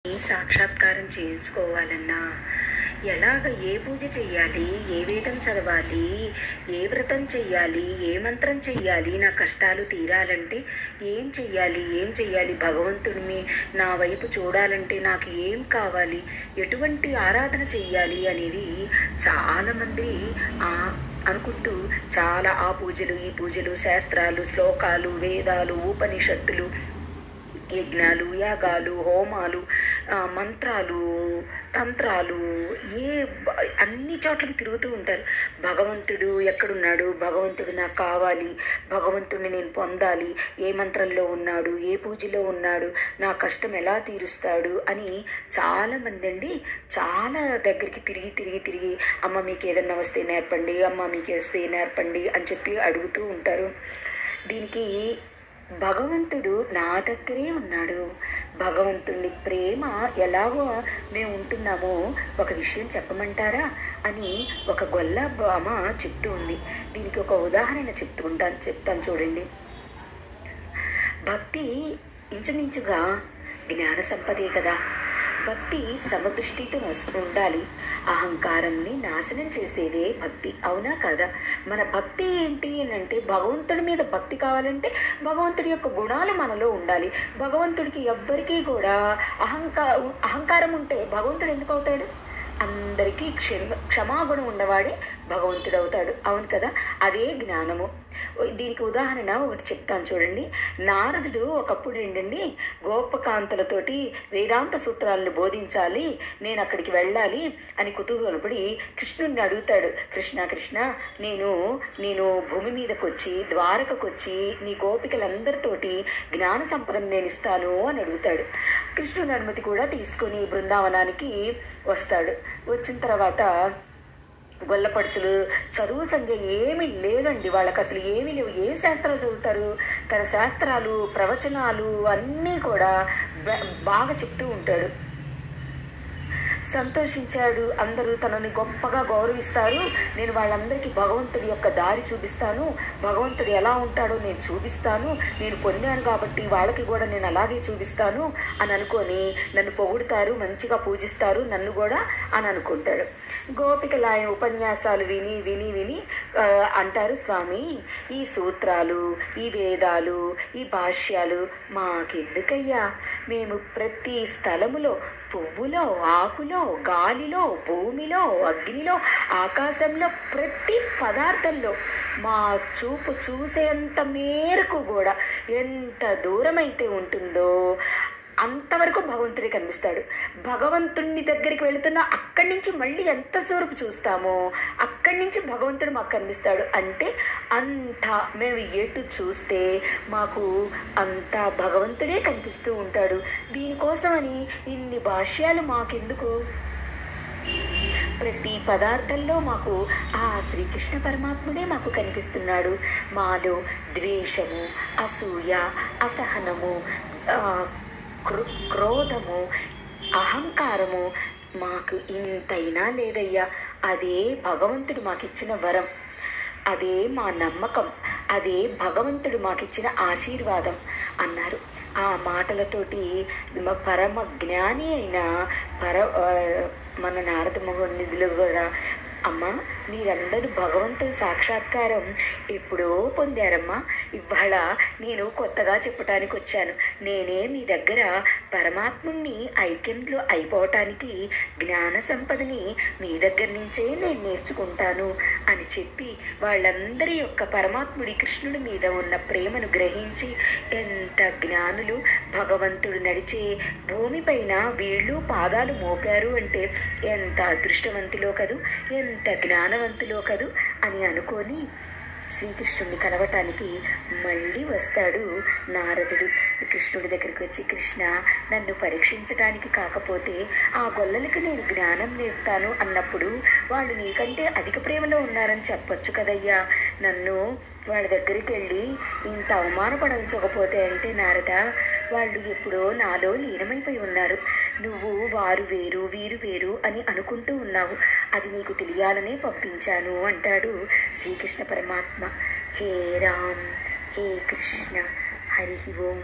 సాక్షాత్కారం చేసుకోవాలన్నా ఎలాగ ఏ పూజ చెయ్యాలి, ఏ వేదం చదవాలి, ఏ వ్రతం చెయ్యాలి, ఏ మంత్రం చెయ్యాలి, నా కష్టాలు తీరాలంటే ఏం చెయ్యాలి, భగవంతుడిని నా వైపు చూడాలంటే నాకు ఏం కావాలి, ఎటువంటి ఆరాధన చెయ్యాలి అనేది చాలామంది అనుకుంటూ చాలా ఆ పూజలు ఈ పూజలు, శాస్త్రాలు, శ్లోకాలు, వేదాలు, ఉపనిషత్తులు, యజ్ఞాలు, యాగాలు, హోమాలు, మంత్రాలు, తంత్రాలు, అన్ని చోట్లకి తిరుగుతూ ఉంటారు. భగవంతుడు ఎక్కడున్నాడు, భగవంతుడు నాకు కావాలి, భగవంతుడిని నేను పొందాలి, ఏ మంత్రంలో ఉన్నాడు, ఏ పూజలో ఉన్నాడు, నా కష్టం ఎలా తీరుస్తాడు అని చాలామంది అండి చాలా దగ్గరికి తిరిగి అమ్మ మీకు ఏదన్నా వస్తే నేర్పండి, అమ్మ మీకు వస్తే నేర్పండి అని చెప్పి అడుగుతూ ఉంటారు. దీనికి భగవంతుడు నా దగ్గరే ఉన్నాడు, భగవంతుని ప్రేమ ఎలాగో మేము ఉంటున్నామో ఒక విషయం చెప్పమంటారా అని ఒక గొల్లబామ చెప్తూ ఉంది. దీనికి ఒక ఉదాహరణ చెప్తాను చూడండి. భక్తి ఇంచుమించుగా జ్ఞాన సంపదే కదా. భక్తి సమదృష్టితో ఉండాలి. అహంకారంని నాశనం చేసేదే భక్తి, అవునా కదా? మన భక్తి ఏంటి అని అంటే భగవంతుడి మీద భక్తి కావాలంటే భగవంతుడి యొక్క గుణాలు మనలో ఉండాలి. భగవంతుడికి ఎవ్వరికీ కూడా అహంకారం ఉంటే భగవంతుడు ఎందుకు అవుతాడు? అందరికీ క్షమాగుణం ఉన్నవాడే భగవంతుడు అవుతాడు, అవును కదా? అదే జ్ఞానము. దీనికి ఉదాహరణ ఒకటి చెప్తాను చూడండి. నారదుడు ఒకప్పుడు ఏంటండి గోపకాంతలతోటి వేదాంత సూత్రాలను బోధించాలి, నేను అక్కడికి వెళ్ళాలి అని కుతూహలపడి కృష్ణుడిని అడుగుతాడు. కృష్ణ నేను భూమి మీదకి వచ్చి ద్వారకకు వచ్చి నీ గోపికలందరితోటి జ్ఞాన సంపదను నేను ఇస్తాను అని అడుగుతాడు. కృష్ణుని అనుమతి కూడా తీసుకొని బృందావనానికి వస్తాడు. వచ్చిన తర్వాత గొల్లపడుచులు చదువు సంధ్య ఏమీ లేదండి, వాళ్ళకి అసలు ఏమీ లేవు. ఏ శాస్త్రాలు చదువుతారు? తన శాస్త్రాలు, ప్రవచనాలు అన్నీ కూడా బాగా చెప్తూ ఉంటాడు. సంతోషించాడు. అందరూ తనని గొప్పగా గౌరవిస్తారు. నేను వాళ్ళందరికీ భగవంతుడి యొక్క దారి చూపిస్తాను, భగవంతుడు ఎలా ఉంటాడో నేను చూపిస్తాను, నేను పొందాను కాబట్టి వాళ్ళకి కూడా నేను అలాగే చూపిస్తాను అని అనుకొని నన్ను పొగుడుతారు, మంచిగా పూజిస్తారు నన్ను కూడా అని అనుకుంటాడు. గోపికలు ఆయన ఉపన్యాసాలు విని అంటారు, స్వామి ఈ సూత్రాలు, ఈ వేదాలు, ఈ భాష్యాలు మాకెందుకయ్యా? మేము ప్రతి స్థలములో, పువ్వులో, ఆకులో, గాలిలో, భూమిలో, అగ్నిలో, ఆకాశంలో, ప్రతి పదార్థంలో మా చూపు చూసేంత మేరకు కూడా ఎంత దూరమైతే ఉంటుందో అంతవరకు భగవంతుడే కనిపిస్తాడు. భగవంతుని దగ్గరికి వెళుతున్నా అక్కడి నుంచి మళ్ళీ ఎంత దూరం చూస్తామో అక్కడి నుంచి భగవంతుడు మాకు కనిపిస్తాడు. అంటే అంత మేము ఎటు చూస్తే మాకు అంత భగవంతుడే కనిపిస్తూ ఉంటాడు. దీనికోసమని ఇన్ని భాష్యాలు మాకెందుకు? ప్రతి పదార్థంలో మాకు ఆ శ్రీకృష్ణ పరమాత్ముడే మాకు కనిపిస్తున్నాడు. మాలో ద్వేషము, అసూయ, అసహనము, క్రోధము, అహంకారము మాకు ఇంతైనా లేదయ్యా. అదే భగవంతుడు మాకిచ్చిన వరం, అదే మా నమ్మకం, అదే భగవంతుడు మాకిచ్చిన ఆశీర్వాదం అన్నారు. ఆ మాటలతోటి పరమ జ్ఞాని అయిన మన నారద మహోన్నతులు కూడా, అమ్మ మీరందరూ భగవంతుడి సాక్షాత్కారం ఎప్పుడో పొందారమ్మా, ఇవాళ నేను కొత్తగా చెప్పటానికి వచ్చాను. నేనే మీ దగ్గర పరమాత్ముని ఐక్యంలో అయిపోవటానికి జ్ఞాన సంపదని మీ దగ్గర నుంచే నేను నేర్చుకుంటాను అని చెప్పి వాళ్ళందరి యొక్క పరమాత్ముడి కృష్ణుడి మీద ఉన్న ప్రేమను గ్రహించి ఎంత జ్ఞానులు, భగవంతుడు నడిచే భూమిపైన వీళ్ళు పాదాలు మోపారు అంటే ఎంత అదృష్టవంతులో కదూ, ఎంత జ్ఞానవంతులో కదూ అని అనుకొని శ్రీకృష్ణుడిని కలవటానికి మళ్ళీ వస్తాడు నారదుడు. కృష్ణుడి దగ్గరికి వచ్చి, కృష్ణ నన్ను పరీక్షించడానికి కాకపోతే ఆ గొల్లలకి నేను జ్ఞానం నేర్పుతాను అన్నప్పుడు వాళ్ళు నీకంటే అధిక ప్రేమలో ఉన్నారని చెప్పొచ్చు కదయ్యా. నన్ను వాళ్ళ దగ్గరికి వెళ్ళి ఇంత అవమానపడించకపోతే అంటే నారద, వాళ్ళు ఎప్పుడో నాలో లీనమైపోయి ఉన్నారు. నువ్వు వారు వేరు వీరు వేరు అని అనుకుంటూ ఉన్నావు, అది నీకు తెలియాలనే పంపించాను అంటాడు శ్రీకృష్ణ పరమాత్మ. హే రామ్, హే కృష్ణ, హరి ఓం.